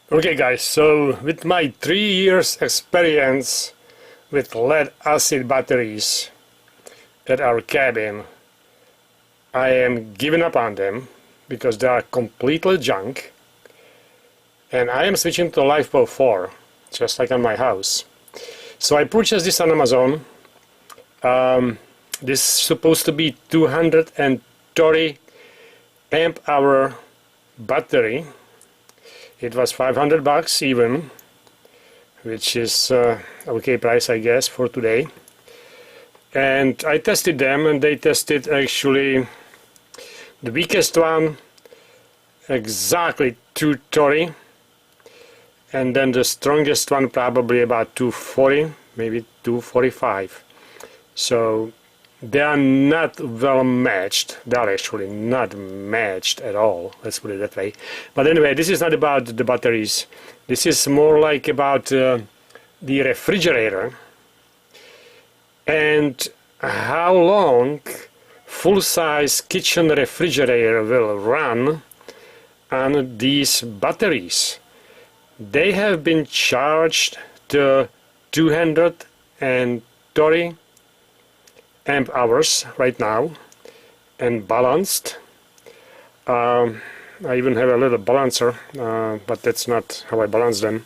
Okay guys, so with my 3 years experience with lead acid batteries at our cabin, I am giving up on them because they are completely junk, and I am switching to LiFePro 4, just like on my house. So I purchased this on Amazon. This is supposed to be 230 amp hour battery. It was $500 even, which is okay price, I guess, for today. And I tested them, and they tested actually the weakest one exactly 230, and then the strongest one probably about 240, maybe 245. So they are not well matched. They are actually not matched at all, let's put it that way. But anyway, this is not about the batteries. This is more like about the refrigerator and how long full-size kitchen refrigerator will run on these batteries. They have been charged to 230 amp hours right now and balanced. I even have a little balancer, but that's not how I balance them.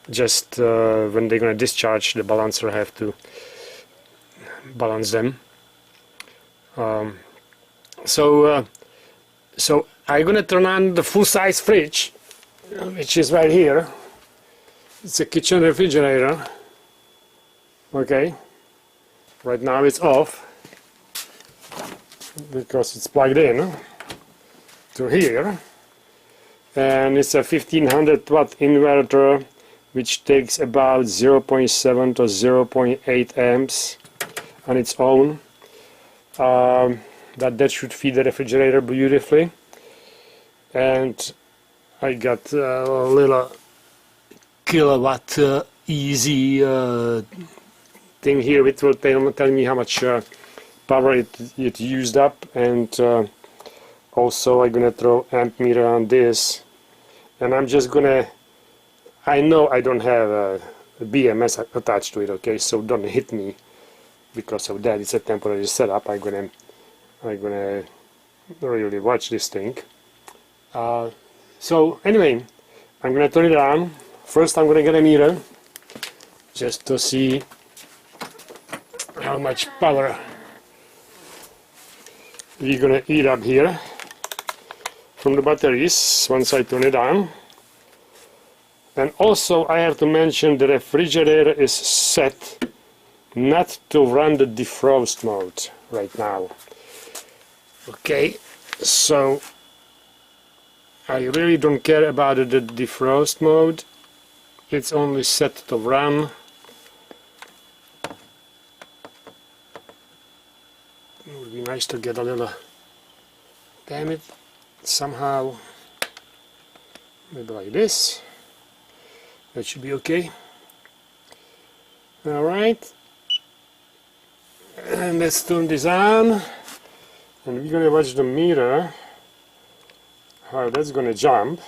Just when they're gonna discharge, the balancer have to balance them. So I'm gonna turn on the full-size fridge, which is right here. It's a kitchen refrigerator. Okay. Right now it's off because it's plugged in to here, and it's a 1500 watt inverter which takes about 0.7 to 0.8 amps on its own. That should feed the refrigerator beautifully. And I got a little kilowatt easy thing here which will tell me how much power it used up, and also I'm gonna throw amp meter on this, and I'm just gonna, I know I don't have a BMS attached to it, okay, so don't hit me because of that. It's a temporary setup. I'm gonna really watch this thing. So anyway, I'm gonna turn it on. First I'm gonna get a meter just to see how much power we're gonna eat up here from the batteries once I turn it on. And also I have to mention the refrigerator is set not to run the defrost mode right now. Okay, so I really don't care about the defrost mode. It's only set to run. It would be nice to get a little, damn it, somehow, maybe like this. That should be okay. Alright, and let's turn this on, and we're gonna watch the meter, how that's gonna jump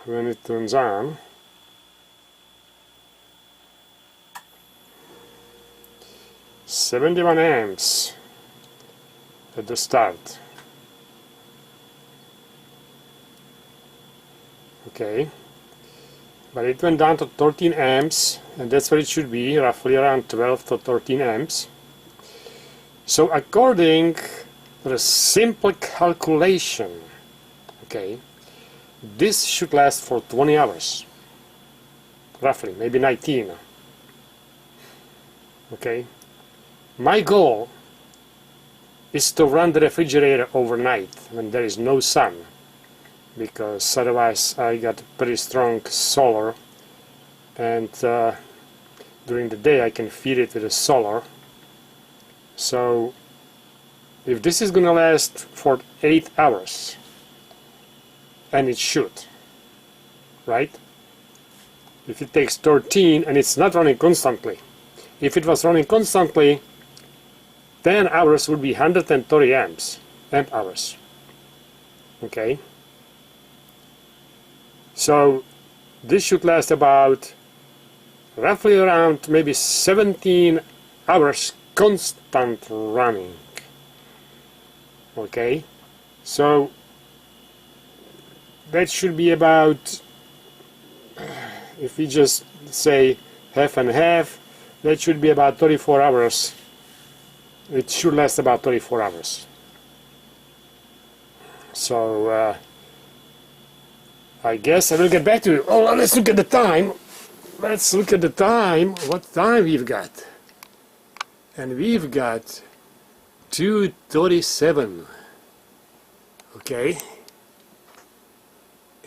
when it turns on. $71 amps at the start. Okay, but it went down to 13 amps, and that's where it should be, roughly around 12 to 13 amps. So according to a simple calculation, okay, this should last for 20 hours, roughly, maybe 19. Okay. My goal is to run the refrigerator overnight when there is no sun, because otherwise I got pretty strong solar, and during the day I can feed it with the solar. So if this is gonna last for 8 hours, and it should, right? If it takes 13 and it's not running constantly, if it was running constantly, 10 hours would be 130 amp hours. Okay, So this should last about roughly around maybe 17 hours constant running. Okay, so that should be about, if we just say half and half, that should be about 34 hours. It should last about 34 hours. So I guess I will get back to you. Oh, let's look at the time. Let's look at the time. What time we've got? And we've got 2:37. Okay.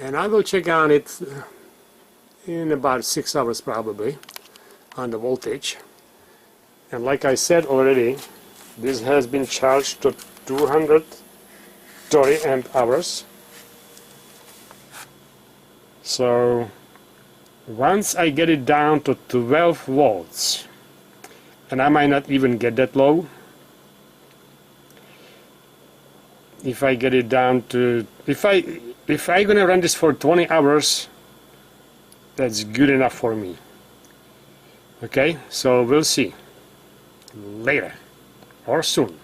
And I will check on it in about 6 hours probably on the voltage. And like I said already, this has been charged to 230 amp hours. So once I get it down to 12 volts, and I might not even get that low, if I get it down to, if I'm gonna run this for 20 hours, that's good enough for me. Okay, so we'll see later or soon.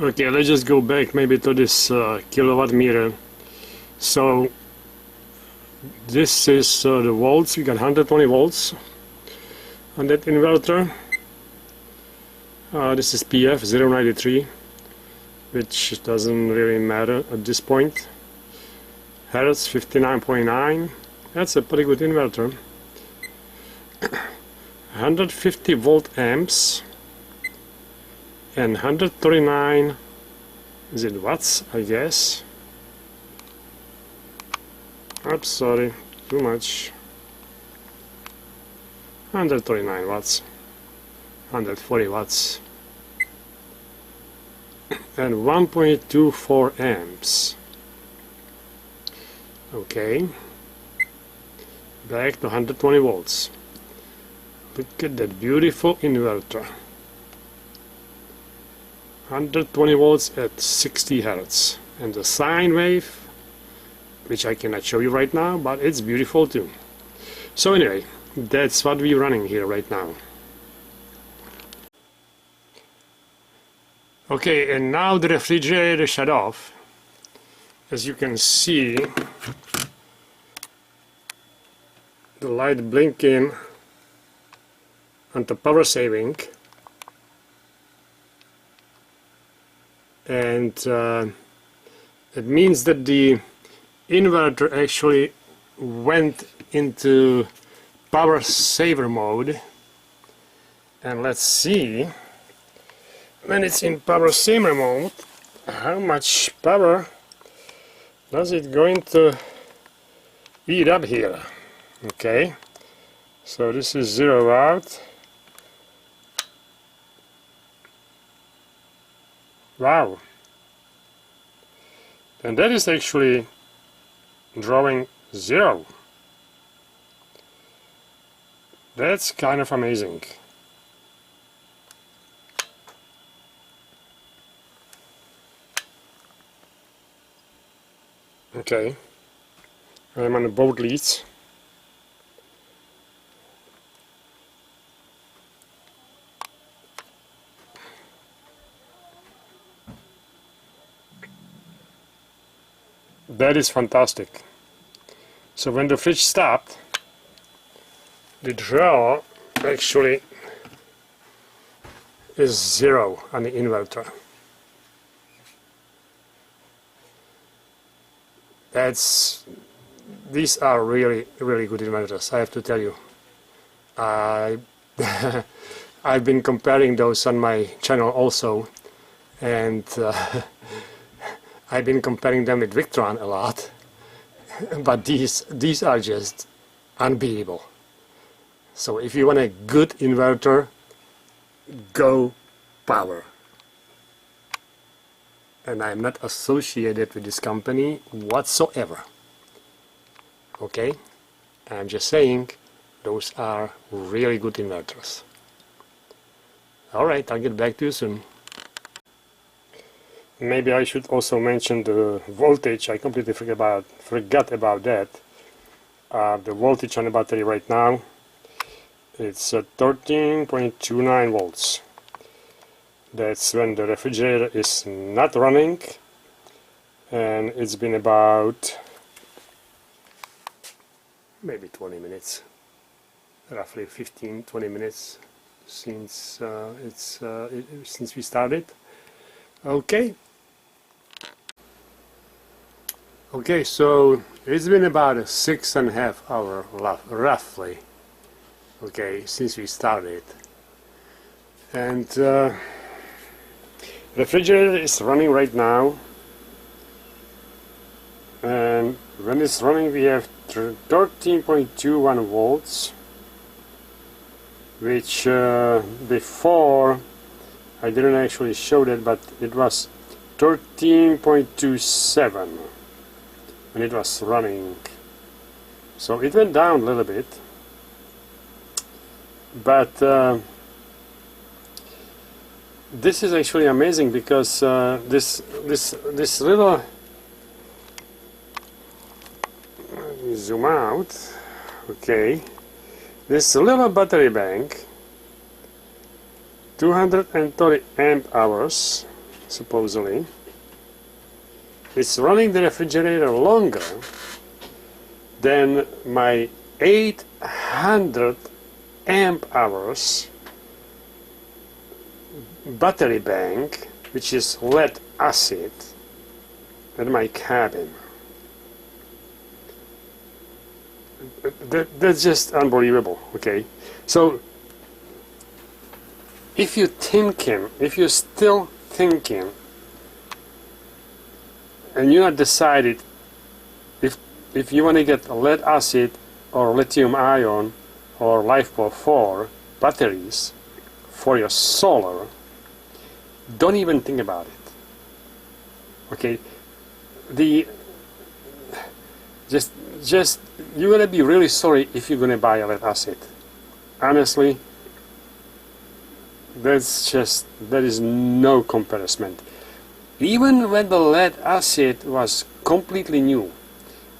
Okay, let's just go back maybe to this kilowatt meter. So this is the volts. We got 120 volts on that inverter. This is PF 093, which doesn't really matter at this point. Hertz 59.9. That's a pretty good inverter. 150 volt amps and 139, is it watts, I guess. Oops, sorry, too much. 139 watts, 140 watts, and 1.24 amps. Okay, back to 120 volts. Look at that beautiful inverter. 120 volts at 60 hertz, and the sine wave, which I cannot show you right now, but it's beautiful too. So anyway, that's what we're running here right now. Okay, and now the refrigerator shut off. As you can see, the light blinking on the power saving, and it means that the inverter actually went into power saver mode. And let's see, when it's in power saver mode, how much power does it going to eat up here. Okay, so this is 0 out. Wow, and that is actually drawing 0. That's kind of amazing. Okay, I'm on the both leads. That is fantastic. So when the fridge stopped, the draw actually is 0 on the inverter. These are really good inverters, I have to tell you. I've been comparing those on my channel also, and I've been comparing them with Victron a lot, but these are just unbeatable. So if you want a good inverter, go power. And I'm not associated with this company whatsoever. Okay? I'm just saying those are really good inverters. Alright, I'll get back to you soon. maybe I should also mention the voltage. I completely forgot about that. The voltage on the battery right now, it's 13.29 volts. That's when the refrigerator is not running, and it's been about maybe 20 minutes, roughly 15-20 minutes since since we started. Okay, so it's been about a 6.5 hours roughly, okay, since we started, and refrigerator is running right now, and when it's running we have 13.21 volts, which before I didn't actually show that, but it was 13.27 when it was running. So it went down a little bit, but this is actually amazing because this little, let me zoom out, okay, this little battery bank, 230 amp hours supposedly, it's running the refrigerator longer than my 800 amp hours battery bank, which is lead acid, in my cabin. That's just unbelievable. Okay, so if you're still thinking, and you're not decided if you want to get lead acid or lithium ion or LiFePO4 batteries for your solar, don't even think about it. Okay, just you're gonna be really sorry if you're gonna buy a lead acid. Honestly, there is no comparison. Even when the lead acid was completely new,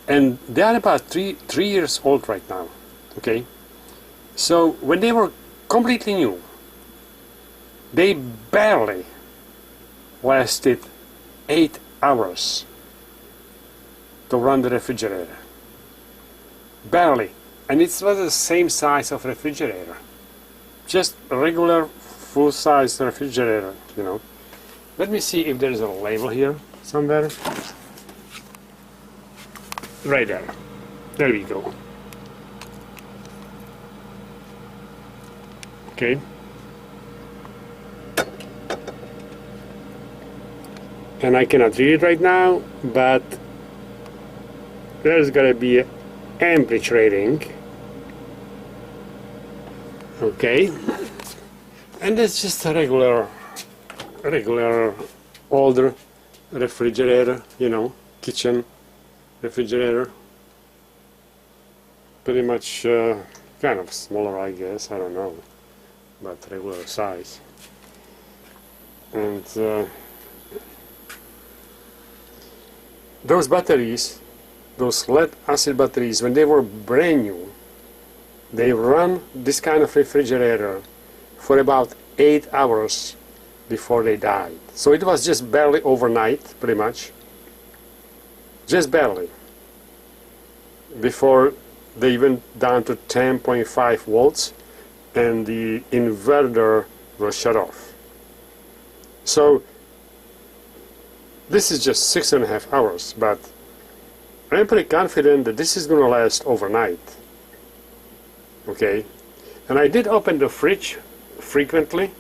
and they are about three years old right now, okay, so when they were completely new, they barely lasted 8 hours to run the refrigerator. Barely. And it was the same size of refrigerator, just a regular full-size refrigerator, you know. Let me see if there's a label here somewhere. Right there. There we go. Okay. And I cannot read it right now, but there's gotta be an amperage rating. Okay. And that's just a regular older refrigerator, you know, kitchen refrigerator. Pretty much kind of smaller, I guess, I don't know, but regular size. And those batteries, those lead acid batteries, when they were brand new, they run this kind of refrigerator for about 8 hours before they died. So it was just barely overnight, pretty much. Just barely. Before they went down to 10.5 volts and the inverter was shut off. So this is just 6.5 hours, but I'm pretty confident that this is going to last overnight. Okay, and I did open the fridge frequently,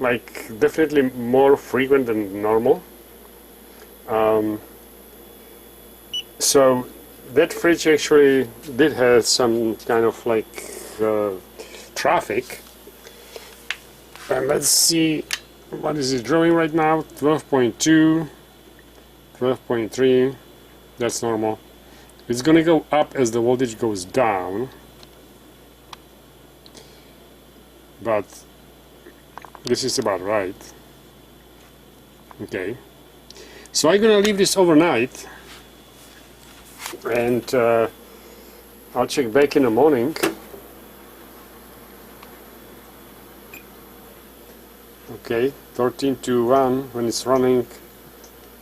like definitely more frequent than normal. So that fridge actually did have some kind of like traffic. And let's see, what is it drawing right now? 12.2, 12.3, that's normal. It's gonna go up as the voltage goes down, but this is about right. Okay, So I'm gonna leave this overnight, and I'll check back in the morning. Okay, 13 to 1 when it's running.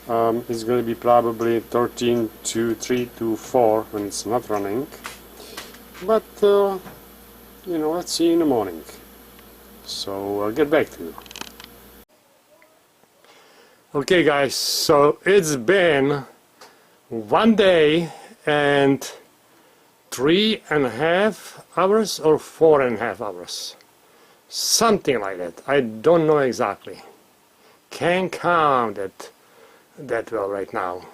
It's going to be probably 13 to 3 to 4 when it's not running. But you know, let's see in the morning. So I'll get back to you. Okay guys, so it's been 1 day and 3.5 hours or 4.5 hours. Something like that. I don't know exactly. Can't count it that well right now.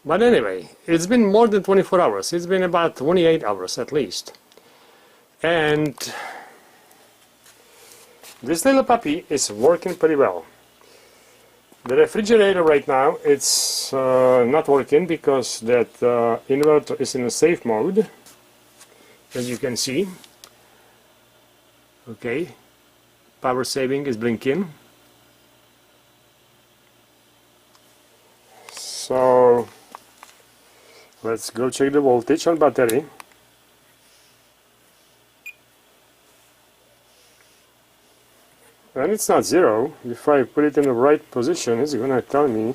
But anyway, it's been more than 24 hours. It's been about 28 hours at least. And this little puppy is working pretty well. The refrigerator right now, it's not working because that inverter is in a safe mode, as you can see. Okay, power saving is blinking. So let's go check the voltage on battery. And it's not zero. If I put it in the right position, it's gonna tell me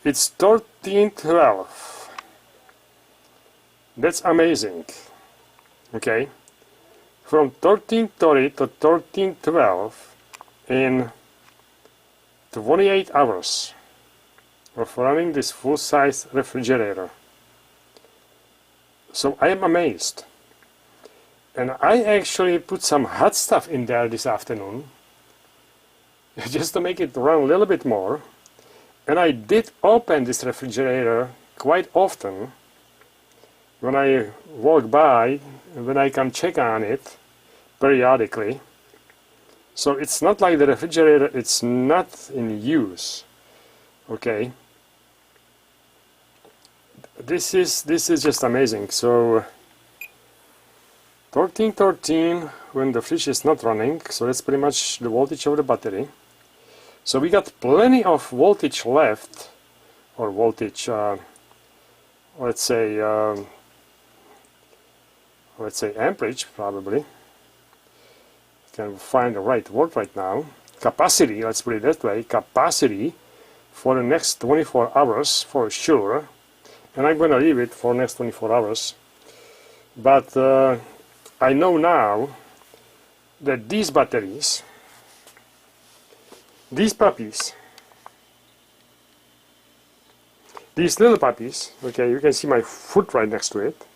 it's 1312. That's amazing. Okay, from 1330 to 1312 in 28 hours of running this full-size refrigerator. So I am amazed. And I actually put some hot stuff in there this afternoon just to make it run a little bit more. And I did open this refrigerator quite often when I walk by, when I come check on it periodically. So it's not like the refrigerator, it's not in use. Okay, this is just amazing. So 1313 when the fridge is not running, so that's pretty much the voltage of the battery. So we got plenty of voltage left, or voltage, let's say amperage probably. Can find the right word right now. Capacity, let's put it that way. Capacity for the next 24 hours for sure. And I'm going to leave it for the next 24 hours. But I know now that these batteries, these puppies, these little puppies, okay, you can see my foot right next to it,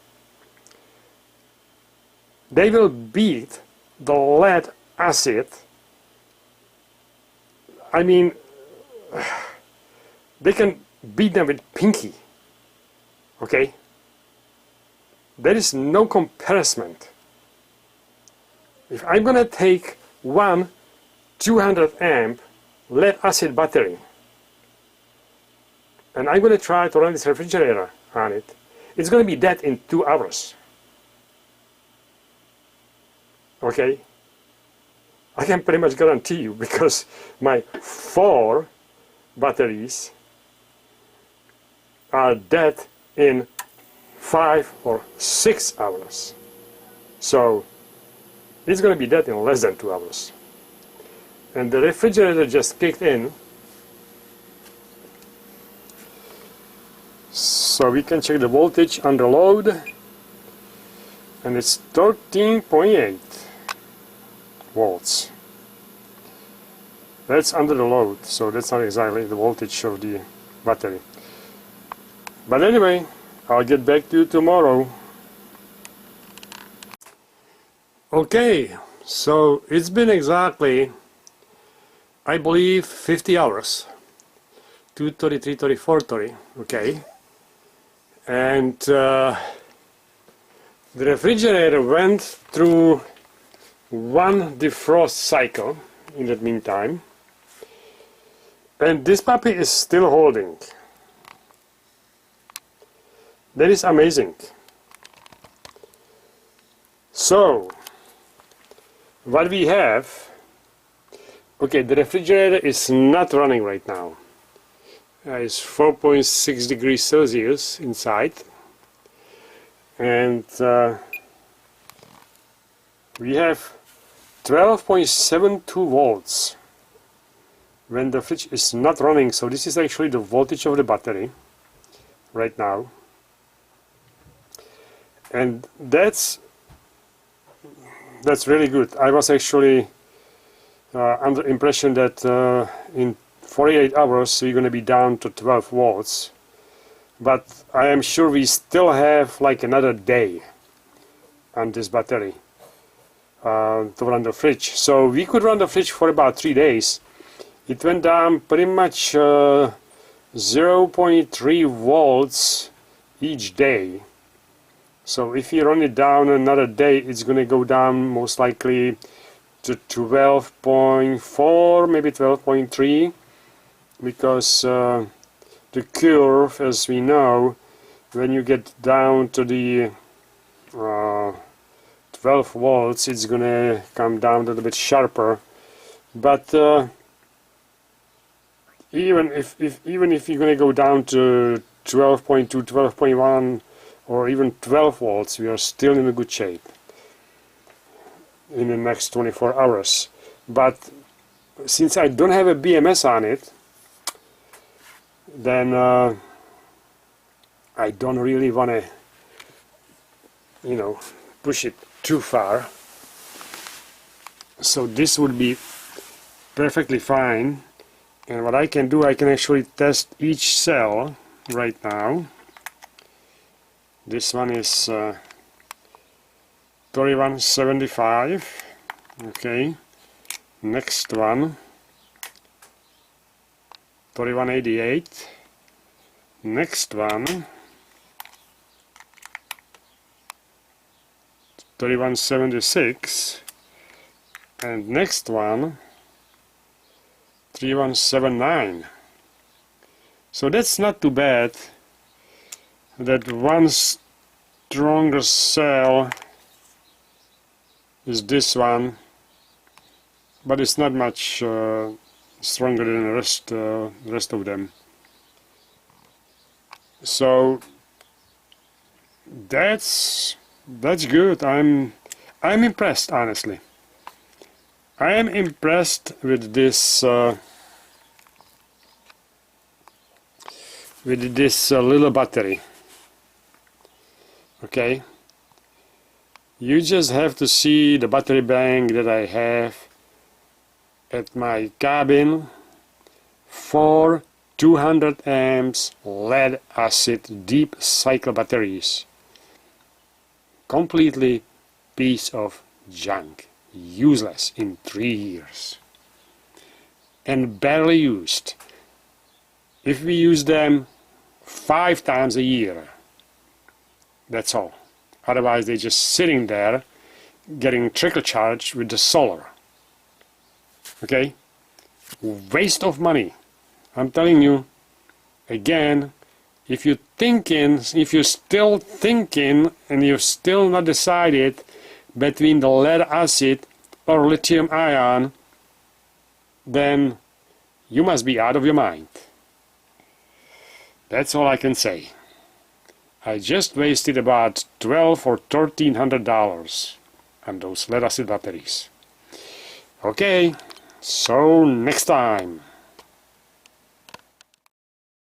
they will beat the lead acid. I mean, they can beat them with pinky. Okay, there is no comparison. If I'm gonna take one 200 amp lead acid battery and I'm gonna try to run this refrigerator on it, it's gonna be dead in 2 hours. Okay, I can pretty much guarantee you, because my 4 batteries are dead in 5 or 6 hours. So it's going to be dead in less than 2 hours. And the refrigerator just kicked in. So we can check the voltage under load. And it's 13.8 volts. That's under the load, so that's not exactly the voltage of the battery. But anyway, I'll get back to you tomorrow. Okay, so it's been exactly, I believe, 50 hours. 2:30, 3:30, 4:30, okay. And the refrigerator went through one defrost cycle in the meantime. And this puppy is still holding. That is amazing. So, what we have, okay, the refrigerator is not running right now. It's 4.6 degrees Celsius inside, and we have 12.72 volts when the fridge is not running. So this is actually the voltage of the battery right now, and that's really good. I was actually under impression that in 48 hours we're going to be down to 12 volts, but I am sure we still have like another day on this battery to run the fridge. So we could run the fridge for about 3 days. It went down pretty much 0.3 volts each day. So if you run it down another day, it's going to go down most likely to 12.4, maybe 12.3, because the curve, as we know, when you get down to the 12 volts, it's going to come down a little bit sharper. But even if you're going to go down to 12.2, 12.1, or even 12 volts, we are still in a good shape in the next 24 hours. But since I don't have a BMS on it, then I don't really want to, push it too far. So this would be perfectly fine. And what I can do, I can actually test each cell right now. This one is 3175. Okay. Next one, 3188. Next one, 3176. And next one, 3179. So that's not too bad. That one stronger cell is this one, but it's not much stronger than the rest of them. So that's good. I'm impressed, honestly. I am impressed with this little battery. Okay, you just have to see the battery bank that I have at my cabin for 200 amps lead acid deep cycle batteries. Completely piece of junk, useless in 3 years, and barely used. If we use them 5 times a year, that's all. Otherwise they're just sitting there getting trickle charged with the solar. Okay? Waste of money. I'm telling you again, if you're still thinking and you've still not decided between the lead acid or lithium ion, then you must be out of your mind. That's all I can say. I just wasted about $1,200 or $1,300 on those lead acid batteries. Okay, so next time.